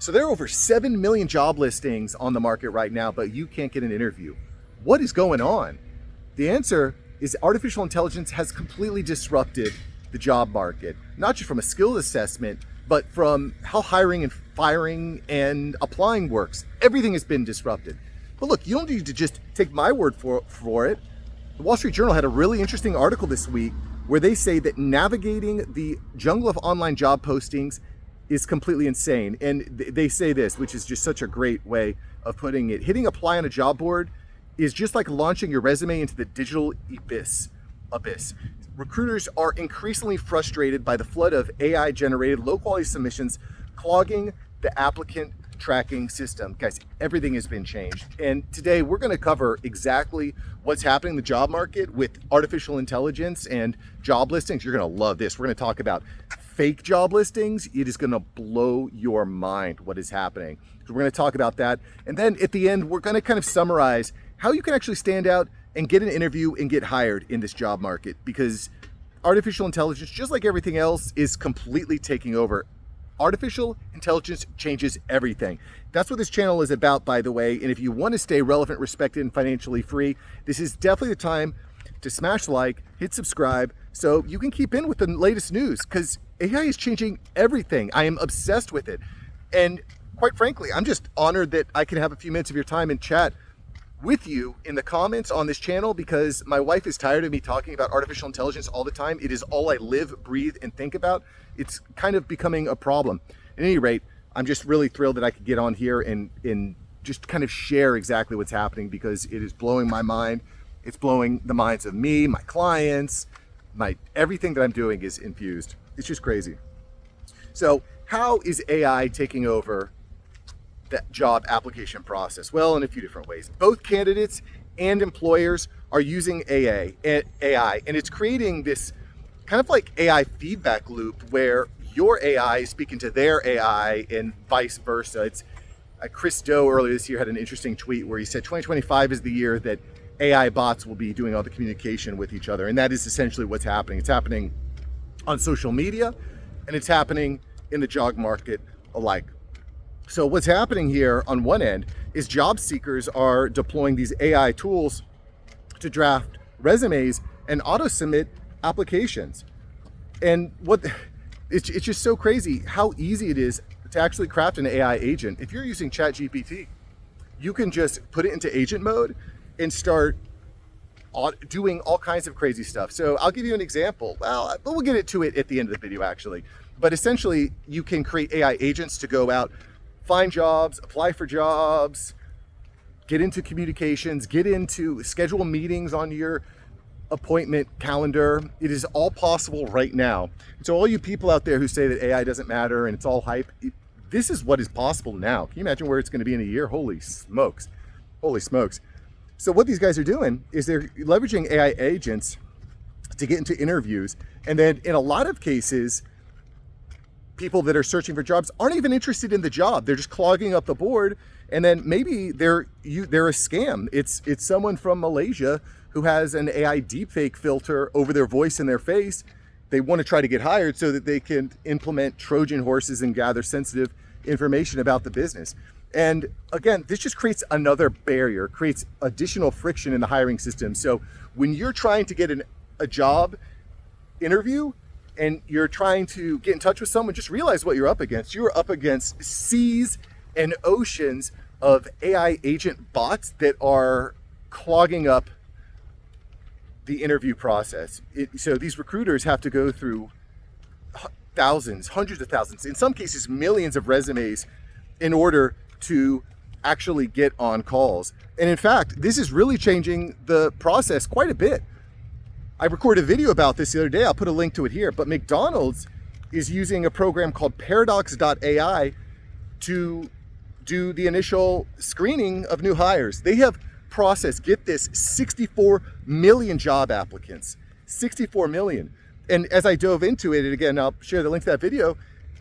So there are over 7 million job listings on the market right now, but you can't get an interview. What is going on? The answer is artificial intelligence has completely disrupted the job market, not just from a skills assessment, but from how hiring and firing and applying works. Everything has been disrupted. But look, you don't need to just take my word for it. The Wall Street Journal had a really interesting article this week where they say that navigating the jungle of online job postings is completely insane. And they say this, which is just such a great way of putting it. Hitting apply on a job board is just like launching your resume into the digital abyss. Recruiters are increasingly frustrated by the flood of AI-generated low-quality submissions clogging the applicant tracking system. Guys, everything has been changed. And today we're going to cover exactly what's happening in the job market with artificial intelligence and job listings. You're going to love this. We're going to talk about fake job listings. It is going to blow your mind what is happening. So we're going to talk about that. And then at the end, we're going to kind of summarize how you can actually stand out and get an interview and get hired in this job market, because artificial intelligence, just like everything else, is completely taking over. Artificial intelligence changes everything. That's what this channel is about, by the way. And if you want to stay relevant, respected, and financially free, this is definitely the time to smash like, hit subscribe, so you can keep in with the latest news, because AI is changing everything. I am obsessed with it. And quite frankly, I'm just honored that I can have a few minutes of your time and chat with you in the comments on this channel, because my wife is tired of me talking about artificial intelligence all the time. It is all I live, breathe, and think about. It's kind of becoming a problem. At any rate, I'm just really thrilled that I could get on here and just kind of share exactly what's happening, because it is blowing my mind. It's blowing the minds of me, my clients, everything that I'm doing is infused. It's just crazy. So how is AI taking over that job application process? Well, in a few different ways. Both candidates and employers are using AI, and it's creating this kind of like AI feedback loop where your AI is speaking to their AI and vice versa. It's Chris Do earlier this year had an interesting tweet where he said 2025 is the year that AI bots will be doing all the communication with each other, and that is essentially what's happening. It's happening on social media, and it's happening in the job market alike. So what's happening here on one end is job seekers are deploying these AI tools to draft resumes and auto-submit applications. And it's just so crazy how easy it is to actually craft an AI agent. If you're using chatgpt, you can just put it into agent mode and start doing all kinds of crazy stuff. So I'll give you an example. Well, we'll get into it at the end of the video, actually. But essentially, you can create AI agents to go out, find jobs, apply for jobs, get into communications, schedule meetings on your appointment calendar. It is all possible right now. So all you people out there who say that AI doesn't matter and it's all hype, this is what is possible now. Can you imagine where it's going to be in a year? Holy smokes. So what these guys are doing is they're leveraging AI agents to get into interviews. And then in a lot of cases, people that are searching for jobs aren't even interested in the job. They're just clogging up the board, and then maybe they're a scam. It's someone from Malaysia who has an AI deepfake filter over their voice and their face. They want to try to get hired so that they can implement Trojan horses and gather sensitive information about the business. And again, this just creates another barrier, creates additional friction in the hiring system. So when you're trying to get a job interview, and you're trying to get in touch with someone, just realize what you're up against. You're up against seas and oceans of AI agent bots that are clogging up the interview process. So these recruiters have to go through thousands, hundreds of thousands, in some cases millions of resumes in order to actually get on calls. And in fact, this is really changing the process quite a bit. I recorded a video about this the other day. I'll put a link to it here. But McDonald's is using a program called Paradox.ai to do the initial screening of new hires. They have processed, get this, 64 million job applicants. 64 million. And as I dove into it, and again, I'll share the link to that video,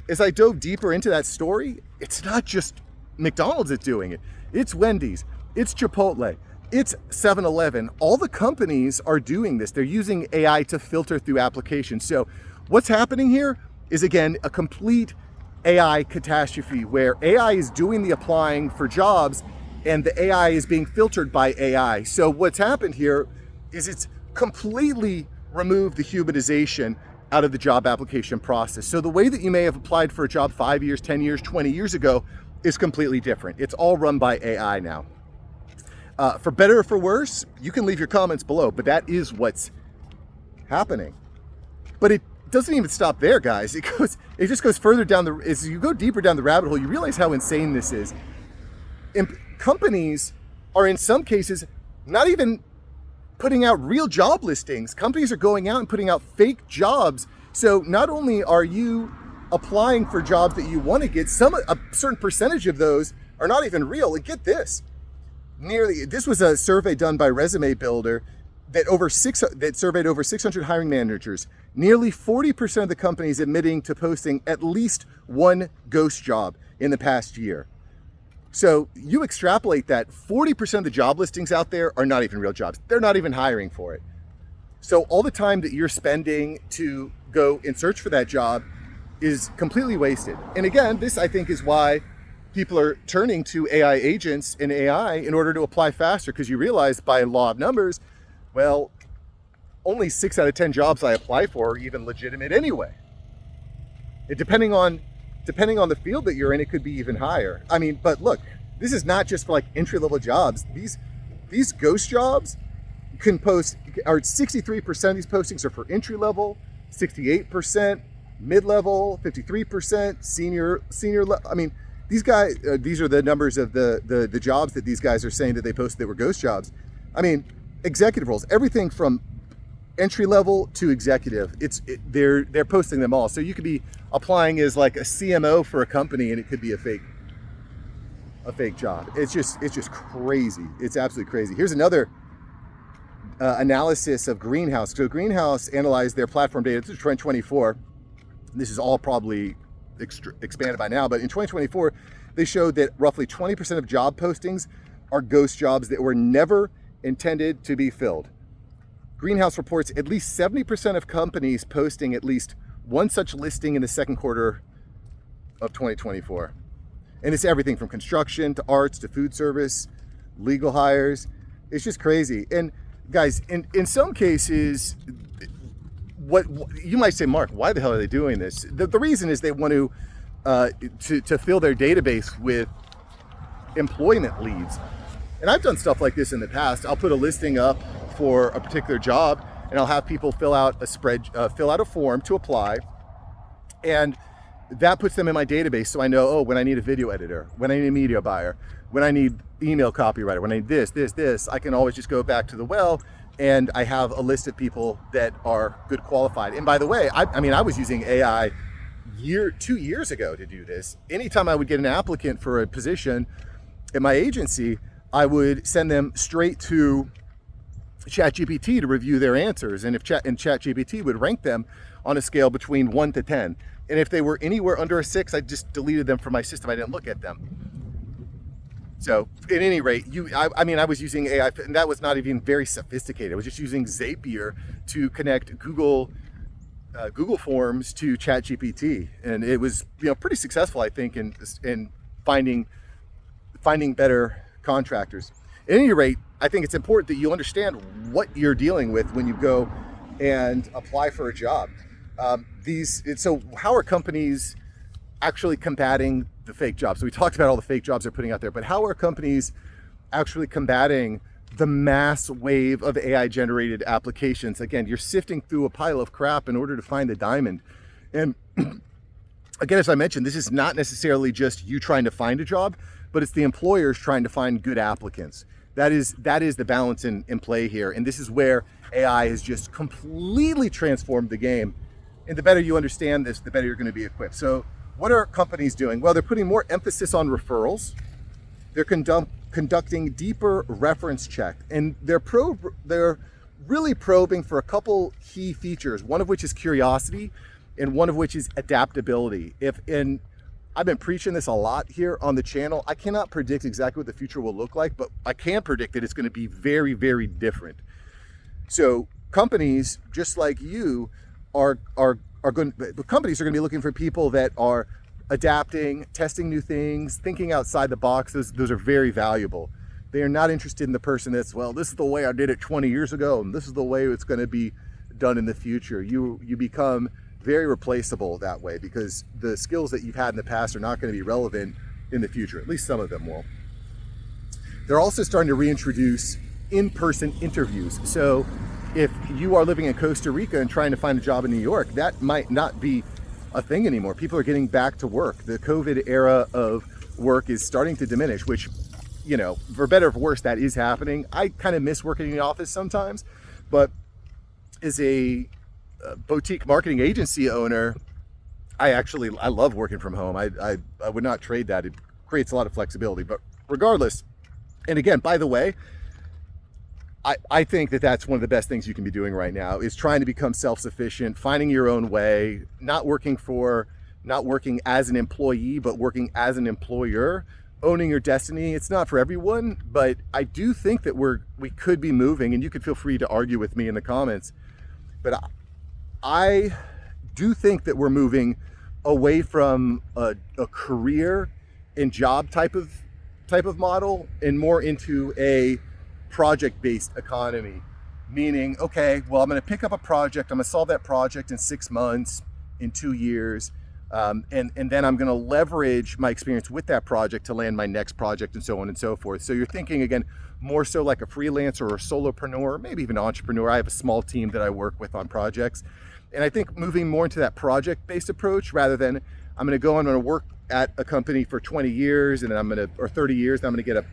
as I dove deeper into that story, it's not just McDonald's that's doing it. It's Wendy's, it's Chipotle, it's 7-Eleven. All the companies are doing this. They're using AI to filter through applications. So what's happening here is, again, a complete AI catastrophe where AI is doing the applying for jobs and the AI is being filtered by AI. So what's happened here is it's completely removed the humanization out of the job application process. So the way that you may have applied for a job 5 years, 10 years, 20 years ago is completely different. It's all run by AI now. For better or for worse, you can leave your comments below, but that is what's happening. But it doesn't even stop there, guys. It just goes further down as you go deeper down the rabbit hole, you realize how insane this is. And companies are in some cases not even putting out real job listings. Companies are going out and putting out fake jobs. So not only are you applying for jobs that you want to get, a certain percentage of those are not even real. And get this, this was a survey done by ResumeBuilder that surveyed over 600 hiring managers. Nearly 40% of the companies admitting to posting at least one ghost job in the past year. So you extrapolate that, 40% of the job listings out there are not even real jobs. They're not even hiring for it. So all the time that you're spending to go and search for that job is completely wasted. And again, this I think is why people are turning to AI agents and AI in order to apply faster, because you realize by law of numbers, well, only 6 out of 10 jobs I apply for are even legitimate anyway. Depending on the field that you're in, it could be even higher. I mean, but look, this is not just for like entry-level jobs. These ghost jobs can post, or 63% of these postings are for entry-level, 68% mid-level, 53% senior level. I mean, these guys, these are the numbers of the jobs that these guys are saying that they posted that were ghost jobs. I mean, executive roles, everything from entry level to executive, they're posting them all. So you could be applying as like a CMO for a company and it could be a fake job. It's just crazy. It's absolutely crazy. Here's another analysis of Greenhouse. So Greenhouse analyzed their platform data. This is 2024. This is all probably expanded by now, but in 2024, they showed that roughly 20% of job postings are ghost jobs that were never intended to be filled. Greenhouse reports at least 70% of companies posting at least one such listing in the second quarter of 2024. And it's everything from construction to arts to food service, legal hires. It's just crazy. And guys, in some cases, what you might say, Mark, why the hell are they doing this? The reason is they want to fill their database with employment leads. And I've done stuff like this in the past. I'll put a listing up for a particular job, and I'll have people fill out a form to apply, and that puts them in my database. So I know, oh, when I need a video editor, when I need a media buyer, when I need email copywriter, when I need this, I can always just go back to the well, and I have a list of people that are good qualified. And by the way, I was using AI 2 years ago to do this. Anytime I would get an applicant for a position at my agency, I would send them straight to chatgpt to review their answers, and chatgpt would rank them on a scale between 1 to 10. And if they were anywhere under a 6, I just deleted them from my system. I didn't look at them. So at any rate, I was using AI, and that was not even very sophisticated. I was just using Zapier to connect Google Forms to chatgpt, and it was pretty successful, I think, in finding better contractors. At any rate, I think it's important that you understand what you're dealing with when you go and apply for a job. So how are companies actually combating the fake jobs? So we talked about all the fake jobs they're putting out there, but how are companies actually combating the mass wave of AI generated applications? Again, you're sifting through a pile of crap in order to find the diamond. And again, as I mentioned, this is not necessarily just you trying to find a job, but it's the employers trying to find good applicants. That is the balance in play here. And this is where AI has just completely transformed the game. And the better you understand this, the better you're going to be equipped. So what are companies doing? Well, they're putting more emphasis on referrals. They're conducting deeper reference check. And they're really probing for a couple key features, one of which is curiosity and one of which is adaptability. I've been preaching this a lot here on the channel. I cannot predict exactly what the future will look like, but I can predict that it's going to be very, very different. So companies, just like you, companies are going to be looking for people that are adapting, testing new things, thinking outside the box, those are very valuable. They are not interested in the person that's, well, this is the way I did it 20 years ago, and this is the way it's going to be done in the future. You become very replaceable that way, because the skills that you've had in the past are not going to be relevant in the future. At least some of them will. They're also starting to reintroduce in-person interviews. So if you are living in Costa Rica and trying to find a job in New York, that might not be a thing anymore. People are getting back to work. The COVID era of work is starting to diminish, which, you know, for better or for worse, that is happening. I kind of miss working in the office sometimes, but as a boutique marketing agency owner, I love working from home. I would not trade that. It creates a lot of flexibility. But regardless, and again, by the way, I think that that's one of the best things you can be doing right now, is trying to become self-sufficient, finding your own way, not working as an employee, but working as an employer, owning your destiny. It's not for everyone, but I do think that we could be moving, and you could feel free to argue with me in the comments, but I do think that we're moving away from a career and job type of model and more into a project-based economy. Meaning, okay, well, I'm going to pick up a project, I'm going to solve that project in 6 months, in 2 years, and then I'm going to leverage my experience with that project to land my next project, and so on and so forth. So you're thinking, again, more so like a freelancer or a solopreneur, maybe even an entrepreneur. I have a small team that I work with on projects. And I think moving more into that project-based approach, rather than I'm going to work at a company for 20 years and then or 30 years, and I'm going to get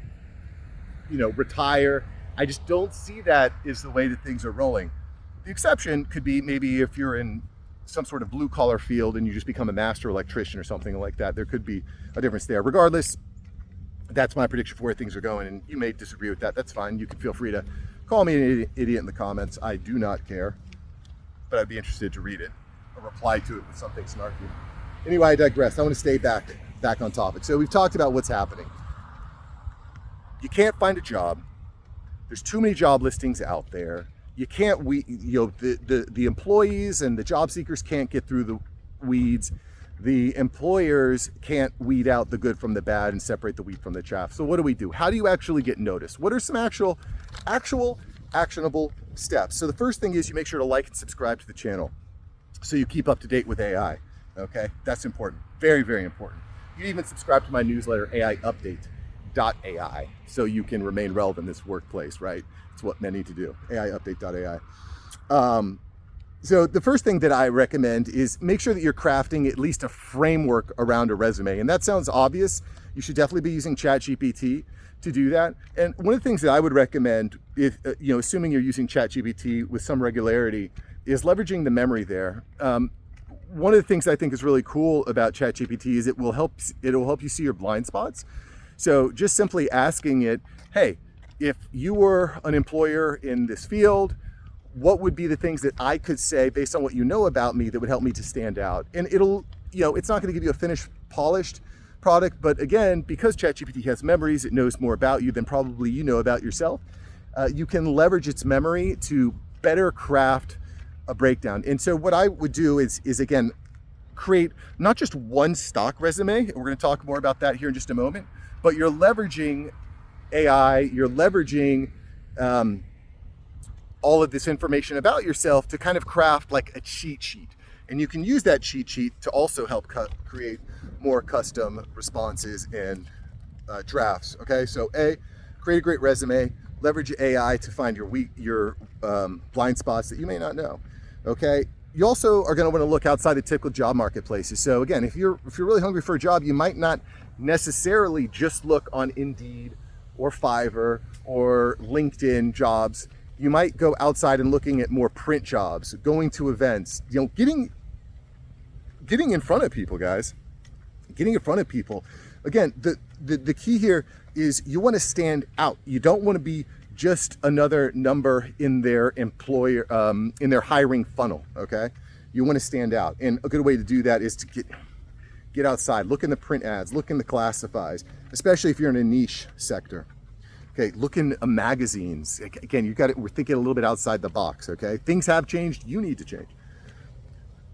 retire. I just don't see that as the way that things are rolling. The exception could be maybe if you're in some sort of blue collar field and you just become a master electrician or something like that. There could be a difference there. Regardless, that's my prediction for where things are going, and you may disagree with that. That's fine. You can feel free to call me an idiot in the comments. I do not care, but I'd be interested to read it or reply to it with something snarky. Anyway, I digress. I want to stay back on topic. So we've talked about what's happening. You can't find a job. There's too many job listings out there. You can't, the employees and the job seekers can't get through the weeds. The employers can't weed out the good from the bad and separate the wheat from the chaff. So what do? How do you actually get noticed? What are some actual actionable steps? So the first thing is you make sure to like and subscribe to the channel so you keep up to date with AI. Okay, that's important. Very, very important. You can even subscribe to my newsletter, AIupdate.ai, so you can remain relevant in this workplace, right? It's what men need to do, AIupdate.ai. So the first thing that I recommend is make sure that you're crafting at least a framework around a resume. And that sounds obvious. You should definitely be using ChatGPT to do that. And one of the things that I would recommend, if assuming you're using ChatGPT with some regularity, is leveraging the memory there. One of the things I think is really cool about ChatGPT is it will help you see your blind spots. So just simply asking it, hey, if you were an employer in this field, what would be the things that I could say based on what you know about me that would help me to stand out? And it'll, it's not going to give you a finished, polished product, but again, because ChatGPT has memories, it knows more about you than probably you know about yourself. You can leverage its memory to better craft a breakdown. And so what I would do is again, create not just one stock resume, and we're going to talk more about that here in just a moment, but you're leveraging AI, you're leveraging all of this information about yourself to kind of craft like a cheat sheet. And you can use that cheat sheet to also help create more custom responses and drafts. Okay, so create a great resume, leverage AI to find your blind spots that you may not know. Okay, you also are going to want to look outside the typical job marketplaces. So again, if you're really hungry for a job, you might not necessarily just look on Indeed or Fiverr or LinkedIn jobs. You might go outside and looking at more print jobs, going to events, getting in front of people, guys. Getting in front of people. Again, the key here is you want to stand out. You don't want to be just another number in their employer, in their hiring funnel, okay? You want to stand out. And a good way to do that is to get outside, look in the print ads, look in the classifieds, especially if you're in a niche sector. Okay, look in magazines. Again, we're thinking a little bit outside the box, okay? Things have changed, you need to change.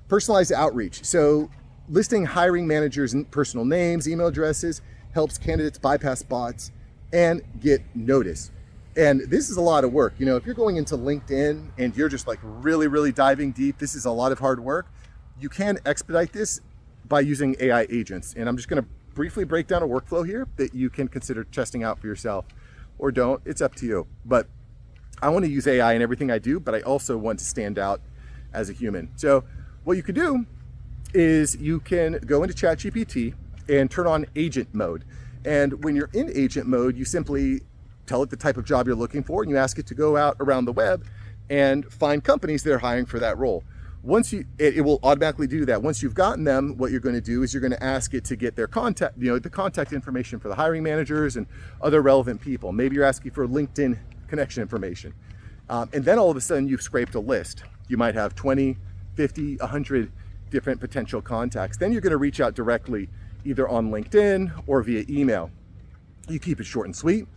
Personalized outreach. So listing hiring managers' personal names, email addresses, helps candidates bypass bots and get noticed. And this is a lot of work. If you're going into LinkedIn and you're just like really, really diving deep, this is a lot of hard work. You can expedite this by using AI agents. And I'm just going to briefly break down a workflow here that you can consider testing out for yourself, or don't. It's up to you. But I want to use AI in everything I do, but I also want to stand out as a human. So what you could do is you can go into ChatGPT and turn on agent mode. And when you're in agent mode, you simply tell it the type of job you're looking for, and you ask it to go out around the web and find companies that are hiring for that role. It will automatically do that. Once you've gotten them, what you're going to do is you're going to ask it to get their contact, the contact information for the hiring managers and other relevant people. Maybe you're asking for LinkedIn connection information. And then all of a sudden you've scraped a list. You might have 20, 50, 100 different potential contacts. Then you're going to reach out directly either on LinkedIn or via email. You keep it short and sweet.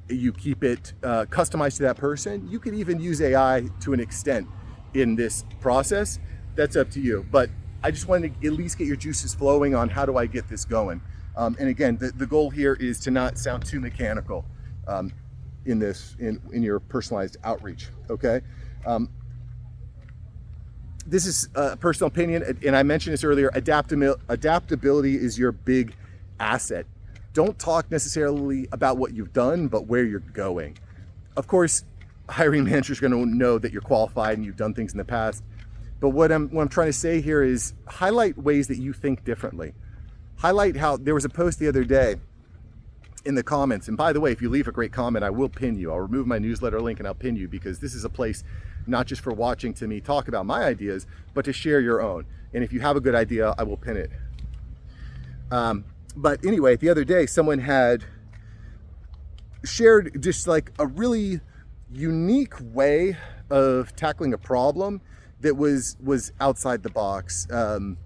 You keep it customized to that person. You can even use AI to an extent in this process. That's up to you. But I just wanted to at least get your juices flowing on how do I get this going. And again, the goal here is to not sound too mechanical in your personalized outreach, okay? This is a personal opinion, and I mentioned this earlier, adaptability is your big asset. Don't talk necessarily about what you've done, but where you're going. Of course, hiring managers are going to know that you're qualified and you've done things in the past. But what I'm trying to say here is highlight ways that you think differently. Highlight how there was a post the other day in the comments. And by the way, if you leave a great comment, I will pin you. I'll remove my newsletter link and I'll pin you, because this is a place not just for watching to me talk about my ideas, but to share your own. And if you have a good idea, I will pin it. But anyway, the other day, someone had shared just like a really unique way of tackling a problem that was outside the box. I'm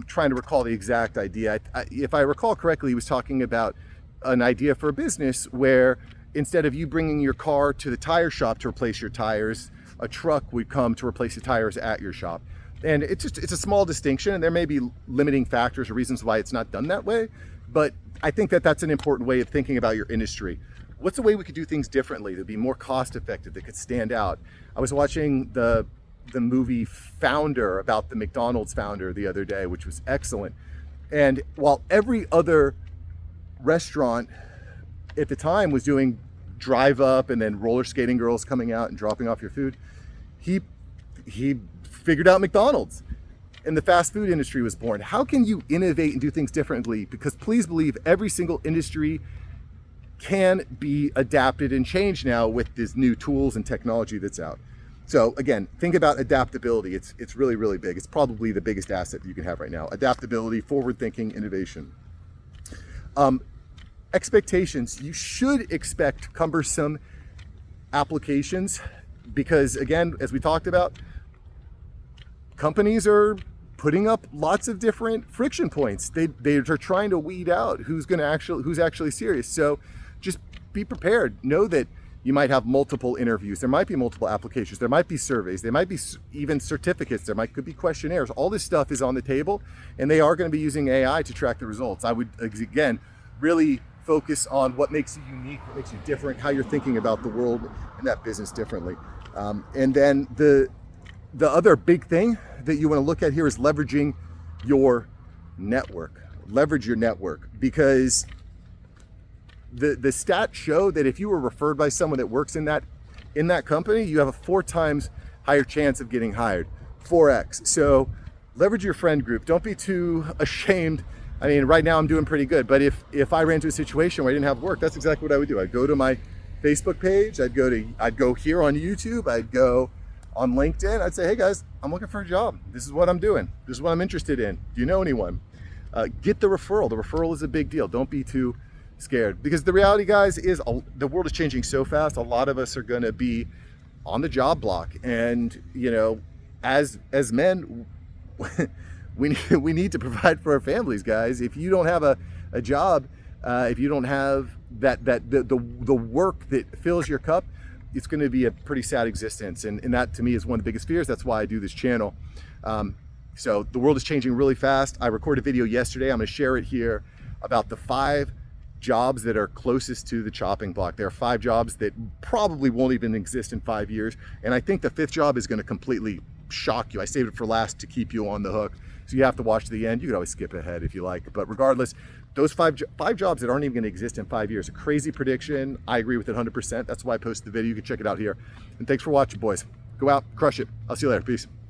trying to recall the exact idea. If I recall correctly, he was talking about an idea for a business where instead of you bringing your car to the tire shop to replace your tires, a truck would come to replace the tires at your shop. And it's a small distinction, and there may be limiting factors or reasons why it's not done that way, but I think that that's an important way of thinking about your industry. What's a way we could do things differently that be more cost effective, that could stand out? I was watching the movie Founder about the McDonald's founder the other day, which was excellent. And while every other restaurant at the time was doing drive up and then roller skating girls coming out and dropping off your food, he figured out McDonald's, and the fast food industry was born. How can you innovate and do things differently? Because please believe every single industry can be adapted and changed now with these new tools and technology that's out. So again, think about adaptability. It's really, really big. It's probably the biggest asset that you can have right now. Adaptability, forward thinking, innovation. Expectations. You should expect cumbersome applications because, again, as we talked about, companies are putting up lots of different friction points. They're trying to weed out who's actually serious. So just be prepared. Know that you might have multiple interviews. There might be multiple applications. There might be surveys. There might be even certificates. Could be questionnaires. All this stuff is on the table, and they are going to be using AI to track the results. I would, again, really focus on what makes you unique, what makes you different, how you're thinking about the world and that business differently. And then the other big thing that you want to look at here is leveraging your network. Leverage your network, because the stats show that if you were referred by someone that works in that company, you have a 4 times higher chance of getting hired. 4x. So leverage your friend group. Don't be too ashamed. I mean, right now I'm doing pretty good, but if I ran into a situation where I didn't have work, that's exactly what I would do. I'd go to my Facebook page. I'd go here on YouTube. I'd go on LinkedIn. I'd say, hey guys, I'm looking for a job. This is what I'm doing. This is what I'm interested in. Do you know anyone? Get the referral. The referral is a big deal. Don't be too scared, because the reality, guys, is the world is changing so fast. A lot of us are going to be on the job block, and as men, we need to provide for our families, guys. If you don't have a job, if you don't have the work that fills your cup, it's going to be a pretty sad existence. And that to me is one of the biggest fears. That's why I do this channel. So the world is changing really fast. I recorded a video yesterday. I'm going to share it here about the 5 jobs that are closest to the chopping block. There are 5 jobs that probably won't even exist in 5 years. And I think the 5th job is going to completely shock you. I saved it for last to keep you on the hook. So you have to watch to the end. You can always skip ahead if you like. But regardless, those 5 jobs that aren't even going to exist in 5 years. A crazy prediction. I agree with it 100%. That's why I posted the video. You can check it out here. And thanks for watching, boys. Go out, crush it. I'll see you later. Peace.